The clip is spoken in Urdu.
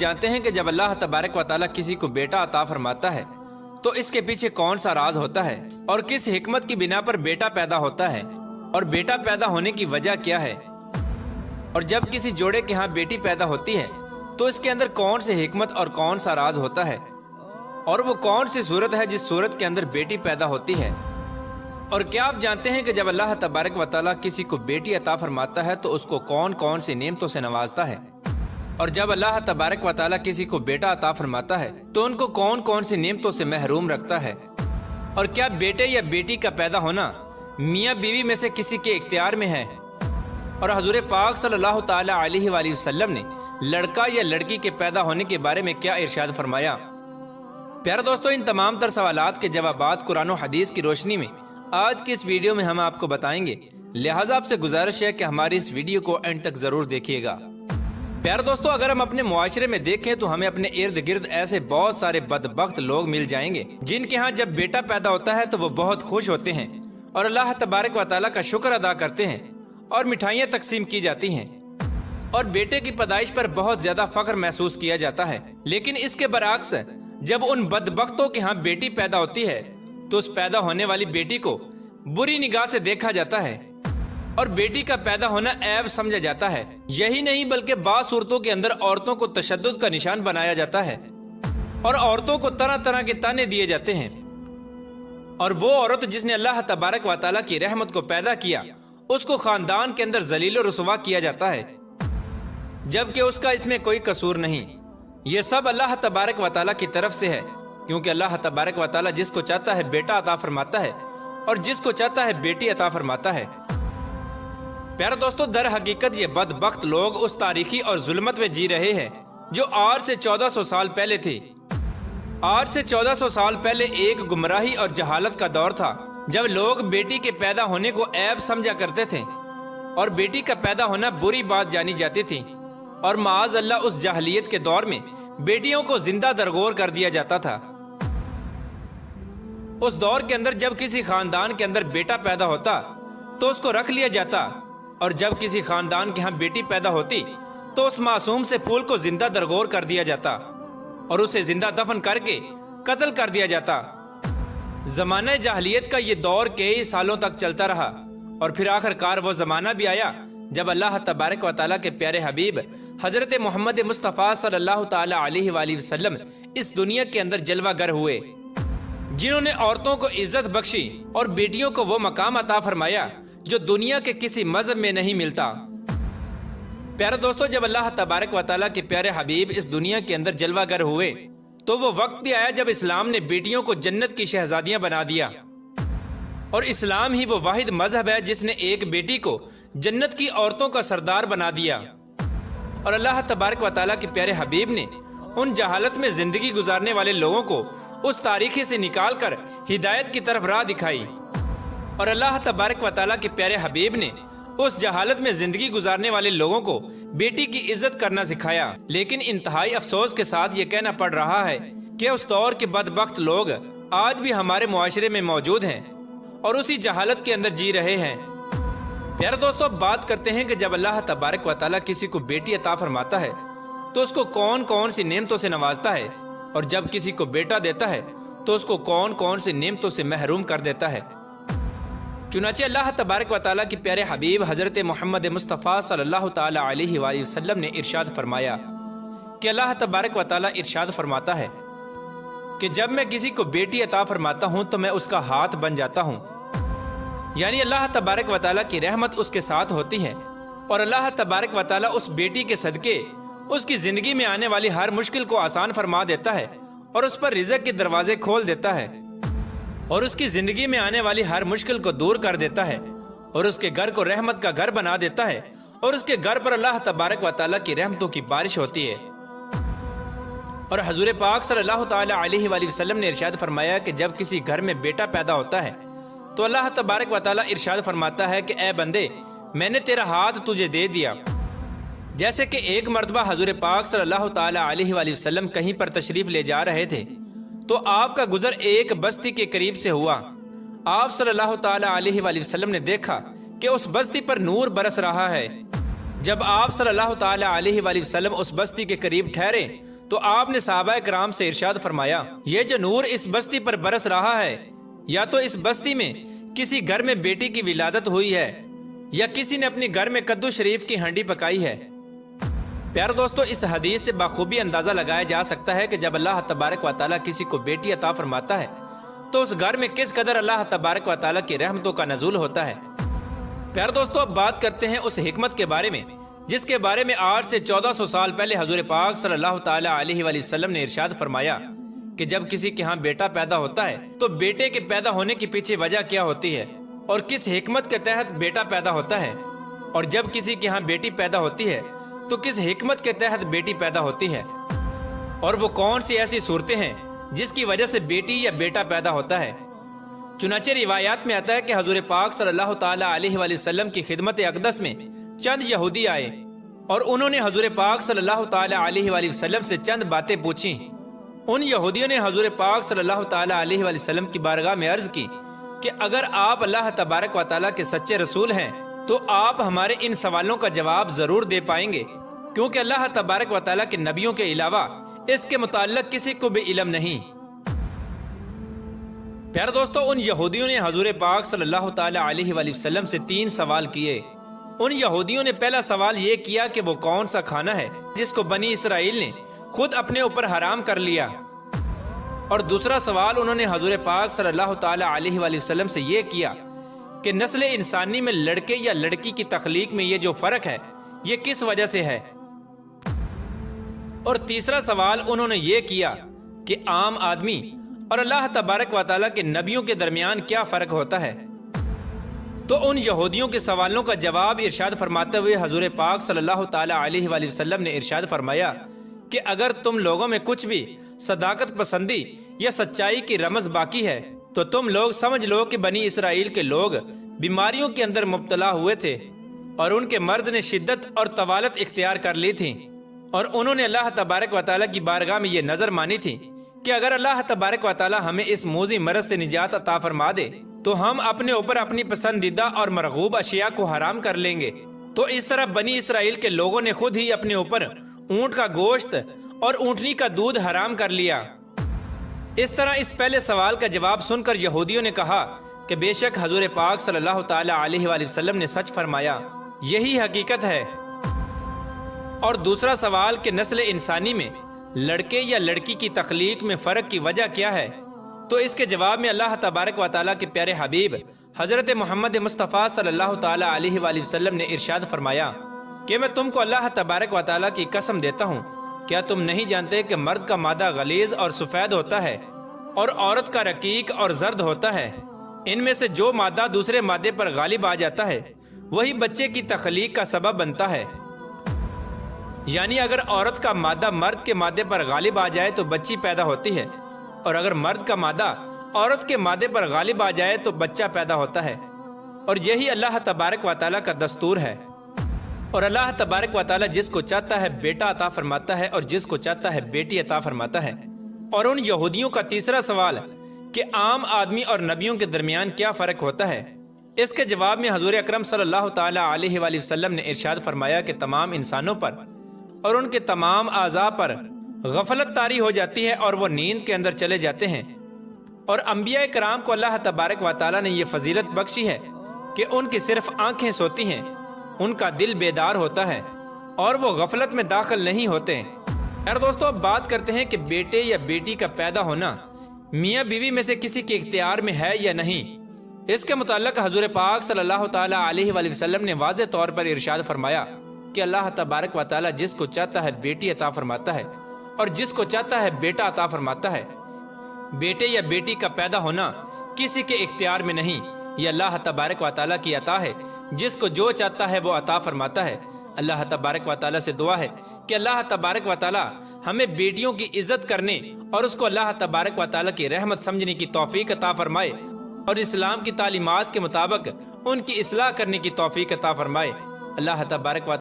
جانتے ہیں کہ جب اللہ تبارک و تعالیٰ کسی کو بیٹا عطا فرماتا ہے تو اس کے پیچھے کون سا راز ہوتا ہے اور کس حکمت کی بنا پر بیٹا پیدا ہوتا ہے اور بیٹا پیدا ہونے کی وجہ کیا ہے، اور جب کسی جوڑے کے ہاں بیٹی پیدا ہوتی ہے تو اس کے اندر کون سی حکمت اور کون سا راز ہوتا ہے، اور وہ کون سی صورت ہے جس صورت کے اندر بیٹی پیدا ہوتی ہے، اور کیا آپ جانتے ہیں کہ جب اللہ تبارک و تعالیٰ کسی کو بیٹی عطا فرماتا ہے تو اس کو کون کون سی نعمتوں سے نوازتا ہے، اور جب اللہ تبارک و تعالیٰ کسی کو بیٹا عطا فرماتا ہے تو ان کو کون کون سی نعمتوں سے محروم رکھتا ہے، اور کیا بیٹے یا بیٹی کا پیدا ہونا میاں بیوی میں سے کسی کے اختیار میں ہے، اور حضور پاک صلی اللہ تعالیٰ علیہ وآلہ وسلم نے لڑکا یا لڑکی کے پیدا ہونے کے بارے میں کیا ارشاد فرمایا۔ پیارے دوستو، ان تمام تر سوالات کے جوابات قرآن و حدیث کی روشنی میں آج کی اس ویڈیو میں ہم آپ کو بتائیں گے، لہٰذا آپ سے گزارش ہے کہ ہماری اس ویڈیو کو اینڈ تک ضرور دیکھیے گا۔ پیارے دوستو، اگر ہم اپنے معاشرے میں دیکھیں تو ہمیں اپنے ارد گرد ایسے بہت سارے بدبخت لوگ مل جائیں گے جن کے ہاں جب بیٹا پیدا ہوتا ہے تو وہ بہت خوش ہوتے ہیں اور اللہ تبارک و تعالیٰ کا شکر ادا کرتے ہیں اور مٹھائیاں تقسیم کی جاتی ہیں اور بیٹے کی پیدائش پر بہت زیادہ فخر محسوس کیا جاتا ہے۔ لیکن اس کے برعکس جب ان بدبختوں کے ہاں بیٹی پیدا ہوتی ہے تو اس پیدا ہونے والی بیٹی کو بری نگاہ سے دیکھا جاتا ہے اور بیٹی کا پیدا ہونا عیب سمجھا جاتا ہے۔ یہی نہیں بلکہ بعض صورتوں کے اندر عورتوں کو تشدد کا نشان بنایا جاتا ہے اور عورتوں کو طرح طرح کے طعنے دیے جاتے ہیں، اور وہ عورت جس نے اللہ تبارک و تعالیٰ کی رحمت کو پیدا کیا اس کو خاندان کے اندر ذلیل و رسوا کیا جاتا ہے، جبکہ اس کا اس میں کوئی قصور نہیں۔ یہ سب اللہ تبارک و تعالیٰ کی طرف سے ہے، کیونکہ اللہ تبارک و تعالیٰ جس کو چاہتا ہے بیٹا عطا فرماتا ہے اور جس کو چاہتا ہے بیٹی عطا فرماتا ہے۔ پیارے دوستو، در حقیقت یہ بدبخت لوگ اس تاریخی اور ظلمت میں جی رہے ہیں جو آج سے 1400 سال پہلے تھی۔ آج سے 1400 سال پہلے ایک گمراہی اور جہالت کا دور تھا جب لوگ بیٹی کے پیدا ہونے کو عیب سمجھا کرتے تھے اور بیٹی کا پیدا ہونا بری بات جانی جاتی تھی، اور معاذ اللہ اس جاہلیت کے دور میں بیٹیوں کو زندہ درگور کر دیا جاتا تھا۔ اس دور کے اندر جب کسی خاندان کے اندر بیٹا پیدا ہوتا تو اس کو رکھ لیا جاتا، اور جب کسی خاندان کے ہاں بیٹی پیدا ہوتی تو اس معصوم سے پھول کو زندہ درگور کر دیا جاتا اور اسے زندہ دفن کر کے قتل کر دیا جاتا۔ زمانہ جاہلیت کا یہ دور کئی سالوں تک چلتا رہا، اور پھر آخر کار وہ زمانہ بھی آیا جب اللہ تبارک و تعالیٰ کے پیارے حبیب حضرت محمد مصطفیٰ صلی اللہ تعالیٰ علیہ وآلہ وسلم اس دنیا کے اندر جلوہ گر ہوئے، جنہوں نے عورتوں کو عزت بخشی اور بیٹیوں کو وہ مقام عطا فرمایا جو دنیا کے کسی مذہب میں نہیں ملتا۔ پیارے دوستو، جب اللہ تبارک و تعالیٰ کے پیارے حبیب اس دنیا کے اندر جلوہ گر ہوئے تو وہ وقت بھی آیا جب اسلام نے بیٹیوں کو جنت کی شہزادیاں بنا دیا، اور اسلام ہی وہ واحد مذہب ہے جس نے ایک بیٹی کو جنت کی عورتوں کا سردار بنا دیا، اور اللہ تبارک و تعالیٰ کے پیارے حبیب نے ان جہالت میں زندگی گزارنے والے لوگوں کو اس تاریخی سے نکال کر ہدایت کی طرف راہ دکھائی، اور اللہ تبارک و تعالیٰ کے پیارے حبیب نے اس جہالت میں زندگی گزارنے والے لوگوں کو بیٹی کی عزت کرنا سکھایا۔ لیکن انتہائی افسوس کے ساتھ یہ کہنا پڑ رہا ہے کہ اس دور کے بدبخت لوگ آج بھی ہمارے معاشرے میں موجود ہیں اور اسی جہالت کے اندر جی رہے ہیں۔ پیارے دوستو، اب بات کرتے ہیں کہ جب اللہ تبارک و تعالیٰ کسی کو بیٹی عطا فرماتا ہے تو اس کو کون کون سی نعمتوں سے نوازتا ہے، اور جب کسی کو بیٹا دیتا ہے تو اس کو کون کون سی نعمتوں سے محروم کر دیتا ہے۔ چنانچہ اللہ تبارک و تعالیٰ کی پیارے حبیب حضرت محمد مصطفیٰ صلی اللہ تعالیٰ علیہ وآلہ وسلم نے ارشاد فرمایا کہ اللہ تبارک و تعالیٰ ارشاد فرماتا ہے کہ جب میں کسی کو بیٹی عطا فرماتا ہوں تو میں اس کا ہاتھ بن جاتا ہوں، یعنی اللہ تبارک و تعالیٰ کی رحمت اس کے ساتھ ہوتی ہے، اور اللہ تبارک و تعالیٰ اس بیٹی کے صدقے اس کی زندگی میں آنے والی ہر مشکل کو آسان فرما دیتا ہے اور اس پر رزق کے دروازے کھول دیتا ہے، اور اس کی زندگی میں آنے والی ہر مشکل کو دور کر دیتا ہے، اور اس کے گھر کو رحمت کا گھر بنا دیتا ہے، اور اس کے گھر پر اللہ تبارک و تعالیٰ کی رحمتوں کی بارش ہوتی ہے۔ اور حضور پاک صلی اللہ تعالیٰ علیہ وآلہ وسلم نے ارشاد فرمایا کہ جب کسی گھر میں بیٹا پیدا ہوتا ہے تو اللہ تبارک و تعالیٰ ارشاد فرماتا ہے کہ اے بندے، میں نے تیرا ہاتھ تجھے دے دیا۔ جیسے کہ ایک مرتبہ حضور پاک صلی اللہ تعالیٰ علیہ وآلہ وسلم کہیں پر تشریف لے جا رہے تھے تو آپ کا گزر ایک بستی کے قریب سے ہوا۔ آپ صلی اللہ تعالیٰ علیہ وآلہ وسلم نے دیکھا کہ اس بستی پر نور برس رہا ہے۔ جب آپ صلی اللہ تعالیٰ علیہ وآلہ وسلم اس بستی کے قریب ٹھہرے تو آپ نے صحابہ کرام سے ارشاد فرمایا، یہ جو نور اس بستی پر برس رہا ہے، یا تو اس بستی میں کسی گھر میں بیٹی کی ولادت ہوئی ہے، یا کسی نے اپنے گھر میں کدو شریف کی ہانڈی پکائی ہے۔ پیارے دوستو، اس حدیث سے بخوبی اندازہ لگایا جا سکتا ہے کہ جب اللہ تبارک و تعالیٰ کسی کو بیٹی عطا فرماتا ہے تو اس گھر میں کس قدر اللہ تبارک و تعالیٰ کی رحمتوں کا نزول ہوتا ہے۔ پیارے دوستو، اب بات کرتے ہیں اس حکمت کے بارے میں جس کے بارے میں آج سے 1400 سال پہلے حضور پاک صلی اللہ تعالیٰ علیہ وآلہ وسلم نے ارشاد فرمایا کہ جب کسی کے ہاں بیٹا پیدا ہوتا ہے تو بیٹے کے پیدا ہونے کے پیچھے وجہ کیا ہوتی ہے اور کس حکمت کے تحت بیٹا پیدا ہوتا ہے، اور جب کسی کے ہاں بیٹی پیدا ہوتی ہے تو کس حکمت کے تحت بیٹی پیدا ہوتی ہے، اور وہ کون سی ایسی صورتیں ہیں جس کی وجہ سے بیٹی یا بیٹا پیدا ہوتا ہے۔ چنانچہ روایات میں آتا ہے کہ حضور پاک صلی اللہ تعالیٰ علیہ وآلہ وسلم کی خدمت اقدس میں چند یہودی آئے اور انہوں نے حضور پاک صلی اللہ تعالیٰ علیہ وآلہ وسلم سے چند باتیں پوچھیں۔ ان یہودیوں نے حضور پاک صلی اللہ تعالیٰ علیہ وآلہ وسلم کی بارگاہ میں عرض کی کہ اگر آپ اللہ تبارک و تعالیٰ کے سچے رسول ہیں تو آپ ہمارے ان سوالوں کا جواب ضرور دے پائیں گے، کیونکہ اللہ تبارک و تعالیٰ کے نبیوں کے علاوہ اس کے متعلق کسی کو بھی علم نہیں۔ پیارے دوستو، ان یہودیوں نے حضور پاک صلی اللہ تعالیٰ علیہ وآلہ وسلم سے 3 سوال کیے۔ ان یہودیوں نے پہلا سوال یہ کیا کہ وہ کون سا کھانا ہے جس کو بنی اسرائیل نے خود اپنے اوپر حرام کر لیا، اور دوسرا سوال انہوں نے حضور پاک صلی اللہ تعالیٰ علیہ وآلہ وسلم سے یہ کیا کہ نسل انسانی میں لڑکے یا لڑکی کی تخلیق میں یہ جو فرق ہے یہ کس وجہ سے ہے، اور تیسرا سوال انہوں نے یہ کیا کہ عام آدمی اور اللہ تبارک و تعالیٰ کے نبیوں کے درمیان کیا فرق ہوتا ہے۔ تو ان یہودیوں کے سوالوں کا جواب ارشاد فرماتے ہوئے حضور پاک صلی اللہ تعالیٰ علیہ وآلہ وسلم نے ارشاد فرمایا کہ اگر تم لوگوں میں کچھ بھی صداقت پسندی یا سچائی کی رمز باقی ہے تو تم لوگ سمجھ لو کہ بنی اسرائیل کے لوگ بیماریوں کے اندر مبتلا ہوئے تھے اور ان کے مرض نے شدت اور طوالت اختیار کر لی تھی، اور انہوں نے اللہ تبارک و تعالیٰ کی بارگاہ میں یہ نظر مانی تھی کہ اگر اللہ تبارک و تعالیٰ ہمیں اس موذی مرض سے نجات عطا فرما دے تو ہم اپنے اوپر اپنی پسندیدہ اور مرغوب اشیاء کو حرام کر لیں گے۔ تو اس طرح بنی اسرائیل کے لوگوں نے خود ہی اپنے اوپر اونٹ کا گوشت اور اونٹنی کا دودھ حرام کر لیا۔ اس طرح اس پہلے سوال کا جواب سن کر یہودیوں نے کہا کہ بے شک حضور پاک صلی اللہ تعالیٰ علیہ وآلہ وسلم نے سچ فرمایا، یہی حقیقت ہے۔ اور دوسرا سوال کہ نسل انسانی میں لڑکے یا لڑکی کی تخلیق میں فرق کی وجہ کیا ہے، تو اس کے جواب میں اللہ تبارک و تعالیٰ کے پیارے حبیب حضرت محمد مصطفیٰ صلی اللہ تعالیٰ علیہ وآلہ وسلم نے ارشاد فرمایا کہ میں تم کو اللہ تبارک و تعالیٰ کی قسم دیتا ہوں، کیا تم نہیں جانتے کہ مرد کا مادہ غلیظ اور سفید ہوتا ہے اور عورت کا رقیق اور زرد ہوتا ہے؟ ان میں سے جو مادہ دوسرے مادے پر غالب آ جاتا ہے وہی بچے کی تخلیق کا سبب بنتا ہے۔ یعنی اگر عورت کا مادہ مرد کے مادے پر غالب آ جائے تو بچی پیدا ہوتی ہے، اور اگر مرد کا مادہ عورت کے مادے پر غالب آ جائے تو بچہ پیدا ہوتا ہے، اور یہی اللہ تبارک و تعالیٰ کا دستور ہے۔ اور اللہ تبارک و تعالیٰ جس کو چاہتا ہے بیٹا عطا فرماتا ہے اور جس کو چاہتا ہے بیٹی عطا فرماتا ہے۔ اور ان یہودیوں کا تیسرا سوال کہ عام آدمی اور نبیوں کے درمیان کیا فرق ہوتا ہے، اس کے جواب میں حضور اکرم صلی اللہ تعالیٰ علیہ وآلہ وسلم نے ارشاد فرمایا کہ تمام انسانوں پر اور ان کے تمام اعضاء پر غفلت طاری ہو جاتی ہے اور وہ نیند کے اندر چلے جاتے ہیں، اور انبیاء کرام کو اللہ تبارک و تعالیٰ نے یہ فضیلت بخشی ہے کہ ان کی صرف آنکھیں سوتی ہیں، ان کا دل بیدار ہوتا ہے اور وہ غفلت میں داخل نہیں ہوتے۔ یار دوستو، اب بات کرتے ہیں کہ بیٹے یا بیٹی کا پیدا ہونا میاں بیوی میں سے کسی کے اختیار میں ہے یا نہیں۔ اس کے متعلق حضور پاک صلی اللہ تعالیٰ علیہ وآلہ وسلم نے واضح طور پر ارشاد فرمایا کہ اللہ تبارک و تعالیٰ جس کو چاہتا ہے بیٹی عطا فرماتا ہے اور جس کو چاہتا ہے بیٹا عطا فرماتا ہے۔ بیٹے یا بیٹی کا پیدا ہونا کسی کے اختیار میں نہیں، یہ اللہ تبارک و تعالیٰ کی عطا ہے، جس کو جو چاہتا ہے وہ عطا فرماتا ہے۔ اللہ تبارک و تعالیٰ سے دعا ہے کہ اللہ تبارک و تعالیٰ ہمیں بیٹیوں کی عزت کرنے اور اس کو اللہ تبارک و تعالیٰ کی رحمت سمجھنے کی توفیق عطا فرمائے، اور اسلام کی تعلیمات کے مطابق ان کی اصلاح کرنے کی توفیق عطا فرمائے۔ اللہ تبارک و